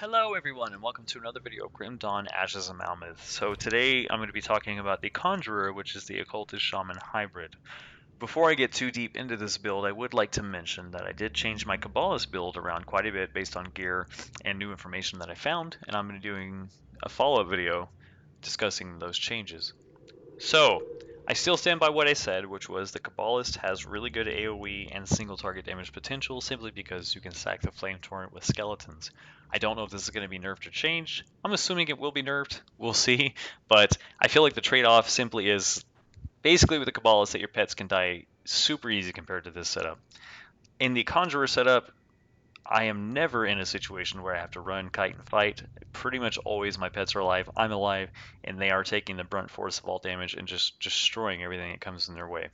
Hello everyone and welcome to another video of Grim Dawn Ashes of Malmouth. So today I'm going to be talking about the Conjurer, which is the Occultist Shaman hybrid. Before I get too deep into this build, I would like to mention that I did change my Kabbalist build around quite a bit based on gear and new information that I found, and I'm going to be doing a follow-up video discussing those changes. So, I still stand by what I said, which was the Kabbalist has really good AoE and single target damage potential simply because you can stack the Flame Torrent with skeletons. I don't know if this is going to be nerfed or changed. I'm assuming it will be nerfed. We'll see. But I feel like the trade-off simply is basically with the Kabbalist that your pets can die super easy compared to this setup. In the Conjurer setup, I am never in a situation where I have to run, kite, and fight. Pretty much always my pets are alive, I'm alive, and they are taking the brunt force of all damage and just destroying everything that comes in their way.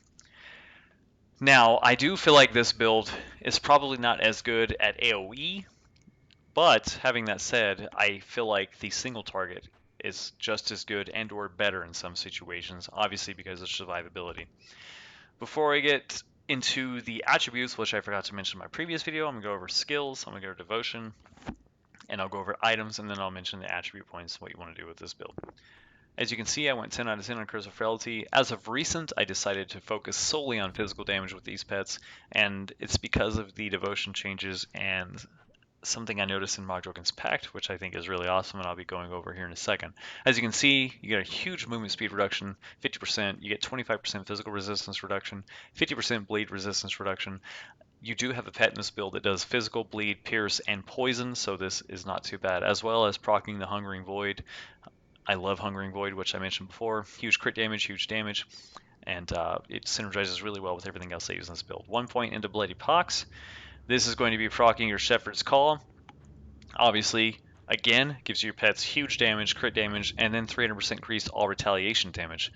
Now, I do feel like this build is probably not as good at AoE, but having that said, I feel like the single target is just as good and or better in some situations, obviously because of survivability. Before I get into the attributes, which I forgot to mention in my previous video, I'm going to go over skills, I'm going to go over devotion, and I'll go over items, and then I'll mention the attribute points, what you want to do with this build. As you can see, I went 10 out of 10 on Curse of Frailty. As of recent, I decided to focus solely on physical damage with these pets, and it's because of the devotion changes and something I noticed in Magdrogon's Pact, which I think is really awesome, and I'll be going over here in a second. As you can see, you get a huge movement speed reduction, 50%, you get 25% physical resistance reduction, 50% bleed resistance reduction. You do have a pet in this build that does physical, bleed, pierce, and poison, so this is not too bad, as well as proccing the Hungering Void. I love Hungering Void, which I mentioned before. Huge crit damage, huge damage, and it synergizes really well with everything else I use in this build. 1 point into Bloody Pox. This is going to be proccing your Shepherd's Call. Obviously, again, gives your pets huge damage, crit damage, and then 300% increased all retaliation damage.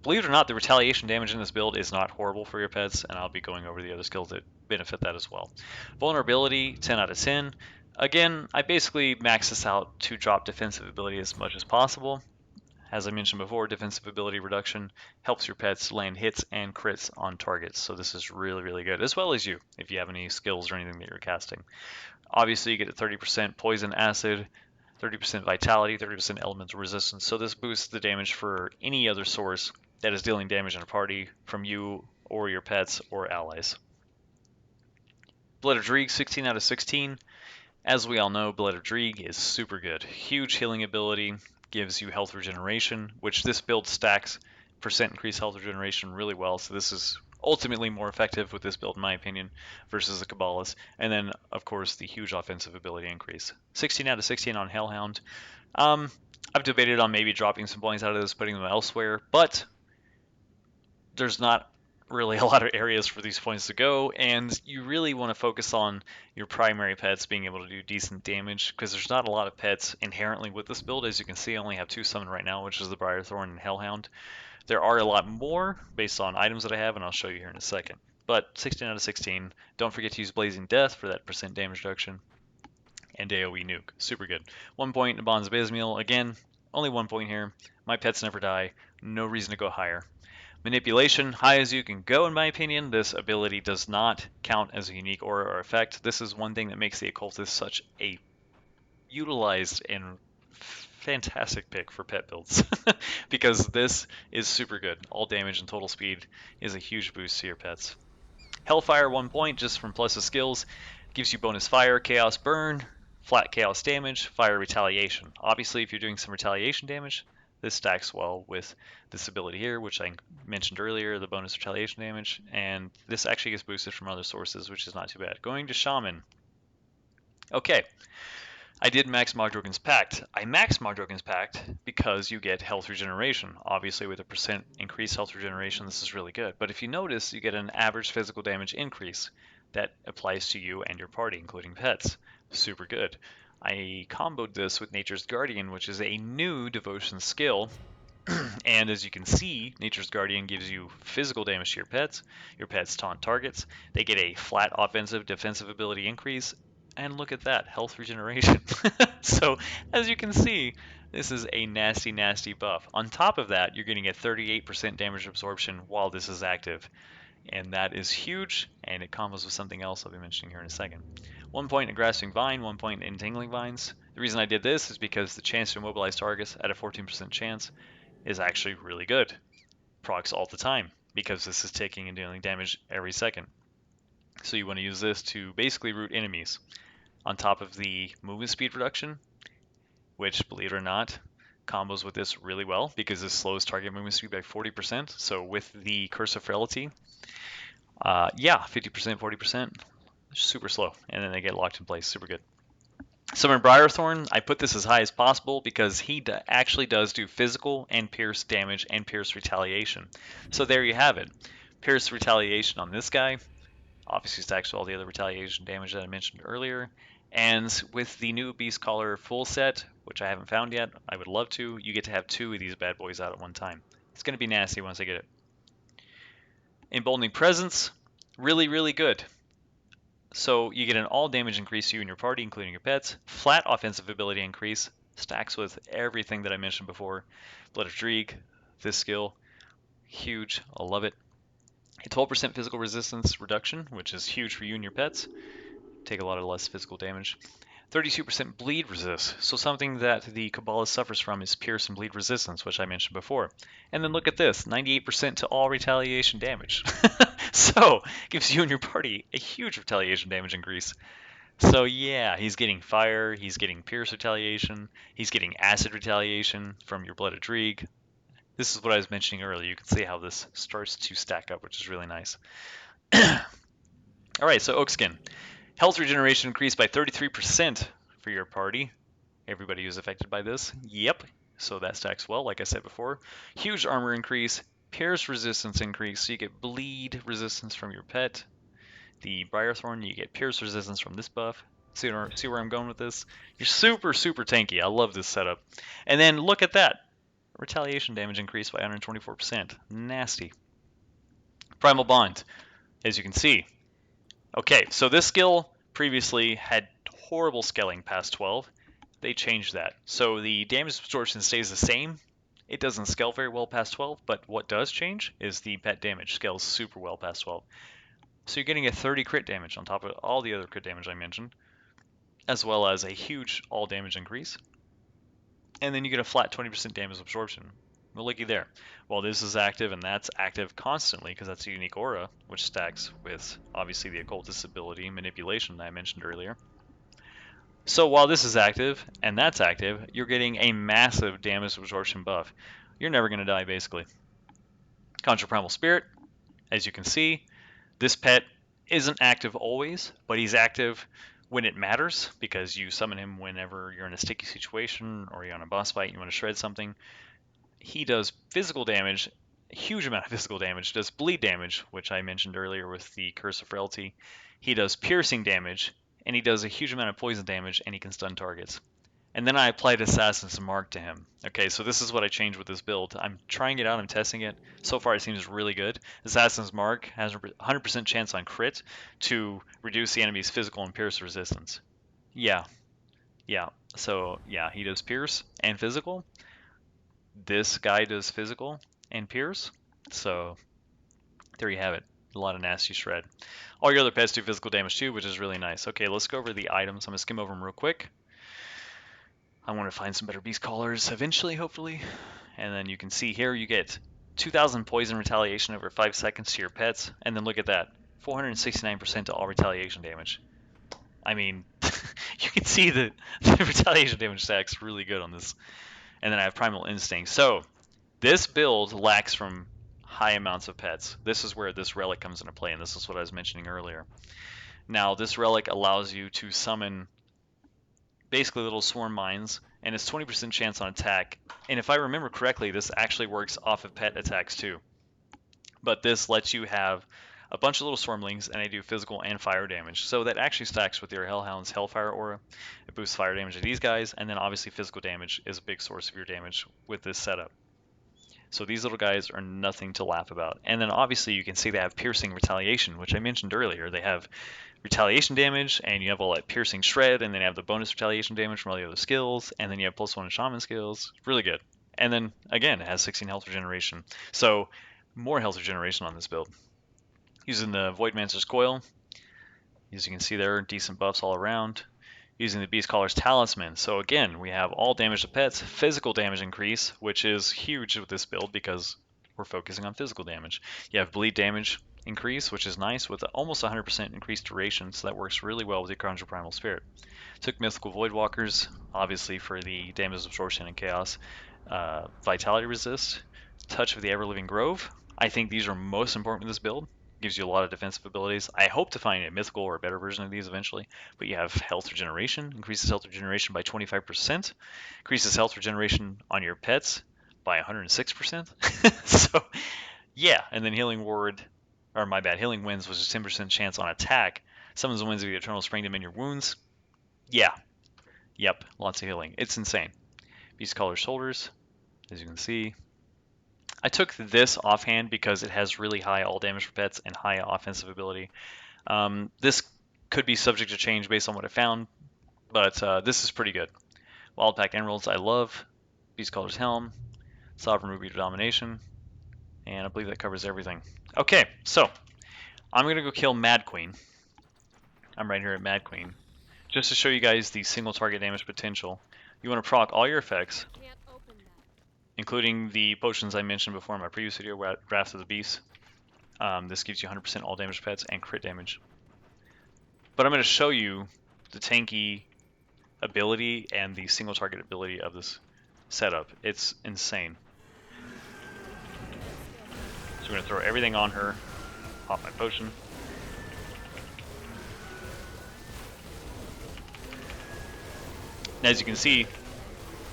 Believe it or not, the retaliation damage in this build is not horrible for your pets, and I'll be going over the other skills that benefit that as well. Vulnerability, 10 out of 10. Again, I basically max this out to drop defensive ability as much as possible. As I mentioned before, defensive ability reduction helps your pets land hits and crits on targets, so this is really, really good, as well as you, if you have any skills or anything that you're casting. Obviously, you get a 30% poison acid, 30% vitality, 30% elemental resistance, so this boosts the damage for any other source that is dealing damage in a party from you or your pets or allies. Blood of Dreeg, 16 out of 16. As we all know, Blood of Dreeg is super good. Huge healing ability, gives you health regeneration, which this build stacks percent increased health regeneration really well, so this is ultimately more effective with this build in my opinion versus the Kabbalist. And then of course the huge offensive ability increase. 16 out of 16 on Hellhound. I've debated on maybe dropping some points out of this, putting them elsewhere, but there's not really a lot of areas for these points to go, and you really want to focus on your primary pets being able to do decent damage, because there's not a lot of pets inherently with this build. As you can see, I only have 2 summoned right now, which is the Briarthorn and Hellhound. There are a lot more based on items that I have, and I'll show you here in a second. But 16 out of 16. Don't forget to use Blazing Death for that percent damage reduction. And AoE Nuke. Super good. 1 point in Bonds of Ismail. Again, only 1 point here. My pets never die. No reason to go higher. Manipulation, high as you can go in my opinion. This ability does not count as a unique aura or effect. This is one thing that makes the Occultist such a utilized and fantastic pick for pet builds because this is super good. All damage and total speed is a huge boost to your pets. Hellfire, 1 point just from plus of skills, gives you bonus fire, chaos burn, flat chaos damage, fire retaliation. Obviously, if you're doing some retaliation damage, this stacks well with this ability here, which I mentioned earlier, the bonus retaliation damage, and this actually gets boosted from other sources, which is not too bad. Going to Shaman. Okay, I did max Magdrogon's Pact. I maxed Magdrogon's Pact because you get health regeneration. Obviously, with a percent increased health regeneration, this is really good. But if you notice, you get an average physical damage increase that applies to you and your party, including pets. Super good. I comboed this with Nature's Guardian, which is a new devotion skill. And as you can see, Nature's Guardian gives you physical damage to your pets taunt targets, they get a flat offensive defensive ability increase, and look at that, health regeneration. So, as you can see, this is a nasty, nasty buff. On top of that, you're getting a 38% damage absorption while this is active. And that is huge, and it combos with something else I'll be mentioning here in a second. 1 point in Grasping Vine, 1 point in Entangling Vines. The reason I did this is because the chance to immobilize targets at a 14% chance is actually really good. Procs all the time, because this is taking and dealing damage every second. So you want to use this to basically root enemies on top of the movement speed reduction, which, believe it or not, combos with this really well because this slows target movement speed by 40%. So with the Curse of Frailty, yeah, 50%, 40%, super slow, and then they get locked in place, super good. Summon Briarthorn, I put this as high as possible because he actually does do physical and pierce damage and pierce retaliation. So there you have it. Pierce retaliation on this guy, obviously stacks with all the other retaliation damage that I mentioned earlier. And with the new Beast Collar full set, which I haven't found yet, I would love to, you get to have 2 of these bad boys out at one time. It's going to be nasty once I get it. Emboldening Presence, really, really good. So you get an all damage increase to you and your party, including your pets. Flat offensive ability increase, stacks with everything that I mentioned before. Blood of Dreeg, this skill, huge, I love it. A 12% physical resistance reduction, which is huge for you and your pets. Take a lot of less physical damage. 32% bleed resist, so something that the Kabbalah suffers from is pierce and bleed resistance, which I mentioned before. And then look at this, 98% to all retaliation damage. So, gives you and your party a huge retaliation damage increase. So yeah, he's getting fire, he's getting pierce retaliation, he's getting acid retaliation from your Blood of Dreeg. This is what I was mentioning earlier. You can see how this starts to stack up, which is really nice. Alright, so Oakskin. Health regeneration increased by 33% for your party. Everybody who's affected by this. Yep. So that stacks well, like I said before. Huge armor increase. Pierce resistance increase. So you get bleed resistance from your pet. The Briarthorn, you get pierce resistance from this buff. See where I'm going with this? You're super, super tanky. I love this setup. And then look at that. Retaliation damage increased by 124%. Nasty. Primal Bond, as you can see. Okay, so this skill previously had horrible scaling past 12. They changed that. So the damage absorption stays the same. It doesn't scale very well past 12, but what does change is the pet damage scales super well past 12. So you're getting a 30 crit damage on top of all the other crit damage I mentioned, as well as a huge all damage increase. And then you get a flat 20% damage absorption. Well, looky there. Well, this is active and that's active constantly because that's a unique aura, which stacks with obviously the occultist ability manipulation that I mentioned earlier. So while this is active and that's active, you're getting a massive damage absorption buff. You're never going to die, basically. Conjure Primal Spirit, as you can see, this pet isn't active always, but he's active when it matters because you summon him whenever you're in a sticky situation or you're on a boss fight and you want to shred something. He does physical damage, a huge amount of physical damage, does bleed damage, which I mentioned earlier with the Curse of Frailty. He does piercing damage, and he does a huge amount of poison damage, and he can stun targets. And then I applied Assassin's Mark to him. Okay, so this is what I changed with this build. I'm trying it out, I'm testing it. So far it seems really good. Assassin's Mark has a 100% chance on crit to reduce the enemy's physical and pierce resistance. Yeah, so yeah, he does pierce and physical. This guy does physical and pierce. So there you have it. A lot of nasty shred. All your other pets do physical damage too, which is really nice. Okay, let's go over the items. I'm going to skim over them real quick. I want to find some better beast collars eventually, hopefully. And then you can see here you get 2,000 poison retaliation over 5 seconds to your pets. And then look at that, 469% to all retaliation damage. I mean, you can see that the retaliation damage stacks really good on this. And then I have Primal Instinct. So this build lacks from high amounts of pets. This is where this relic comes into play, and this is what I was mentioning earlier. Now, this relic allows you to summon basically little swarm mines, and it's 20% chance on attack. And if I remember correctly, this actually works off of pet attacks too. But this lets you have a bunch of little swarmlings, and they do physical and fire damage. So that actually stacks with your Hellhound's Hellfire aura. It boosts fire damage to these guys, and then obviously physical damage is a big source of your damage with this setup. So these little guys are nothing to laugh about. And then obviously you can see they have piercing retaliation, which I mentioned earlier. They have retaliation damage, and you have all that piercing shred, and then you have the bonus retaliation damage from all the other skills, and then you have +1 shaman skills. Really good. And then again, it has 16 health regeneration. So more health regeneration on this build. Using the Voidmancer's Coil, as you can see there, decent buffs all around. using the Beast Caller's Talisman. So again, we have all damage to pets, physical damage increase, which is huge with this build because we're focusing on physical damage. You have bleed damage increase, which is nice, with almost 100% increased duration, so that works really well with your Conjure Primal Spirit. Took Mythical Voidwalkers, obviously for the damage absorption and chaos. Vitality Resist, Touch of the Ever-Living Grove. I think these are most important in this build. Gives you a lot of defensive abilities. I hope to find a mythical or a better version of these eventually. But you have Health Regeneration, increases health regeneration by 25%, increases health regeneration on your pets by 106%. So, yeah, and then Healing Ward, or my bad, Healing Winds, which is 10% chance on attack. Summons the winds of the Eternal Spring to mend your wounds. Yeah, yep, lots of healing. It's insane. Beast Caller's Shoulders, as you can see. I took this offhand because it has really high all damage for pets and high offensive ability. This could be subject to change based on what I found, but this is pretty good. Wild Pack Emeralds I love. Beast Caller's Helm. Sovereign Ruby Domination. And I believe that covers everything. Okay, so I'm going to go kill Mad Queen. I'm right here at Mad Queen. Just to show you guys the single target damage potential. You want to proc all your effects, including the potions I mentioned before in my previous video, Wrath of the Beast. This gives you 100% all damage pets and crit damage. But I'm going to show you the tanky ability and the single target ability of this setup. It's insane. So we're going to throw everything on her. Pop my potion. And as you can see,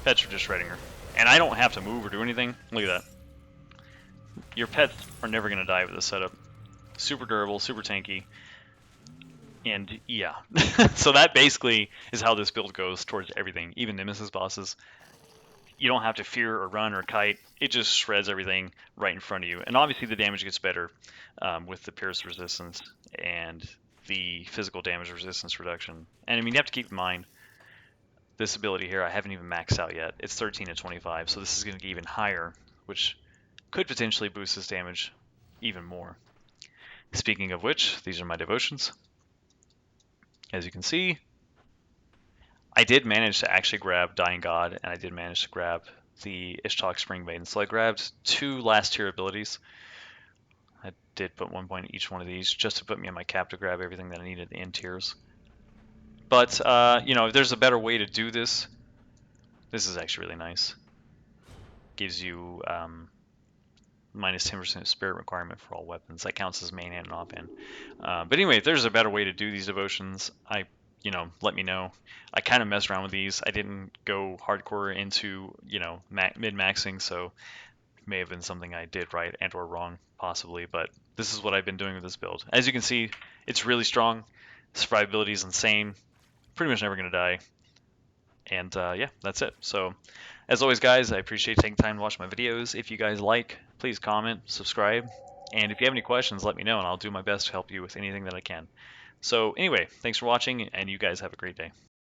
pets are just shredding her. And I don't have to move or do anything. Look at that. Your pets are never going to die with this setup. Super durable, super tanky. And yeah, so that basically is how this build goes towards everything, even Nemesis bosses. You don't have to fear or run or kite. It just shreds everything right in front of you. And obviously the damage gets better with the Pierce resistance and the physical damage resistance reduction. And I mean, you have to keep in mind, this ability here I haven't even maxed out yet. It's 13 to 25, so this is going to get even higher, which could potentially boost this damage even more. Speaking of which, these are my devotions. As you can see, I did manage to actually grab Dying God, and I did manage to grab the Ishtok Spring Maiden. So I grabbed 2 last tier abilities. I did put 1 point in each one of these, just to put me on my cap to grab everything that I needed in tiers. But, you know, if there's a better way to do this, this is actually really nice. Gives you minus 10% spirit requirement for all weapons. That counts as main and offhand. But anyway, if there's a better way to do these devotions, let me know. I kind of messed around with these. I didn't go hardcore into, mid-maxing, so may have been something I did right and or wrong, possibly, but this is what I've been doing with this build. As you can see, it's really strong. Survivability is insane. Pretty much never going to die. And yeah, that's it. So, as always, guys, I appreciate taking time to watch my videos. If you guys like, please comment, subscribe, and if you have any questions, let me know, and I'll do my best to help you with anything that I can. So anyway, thanks for watching, and you guys have a great day.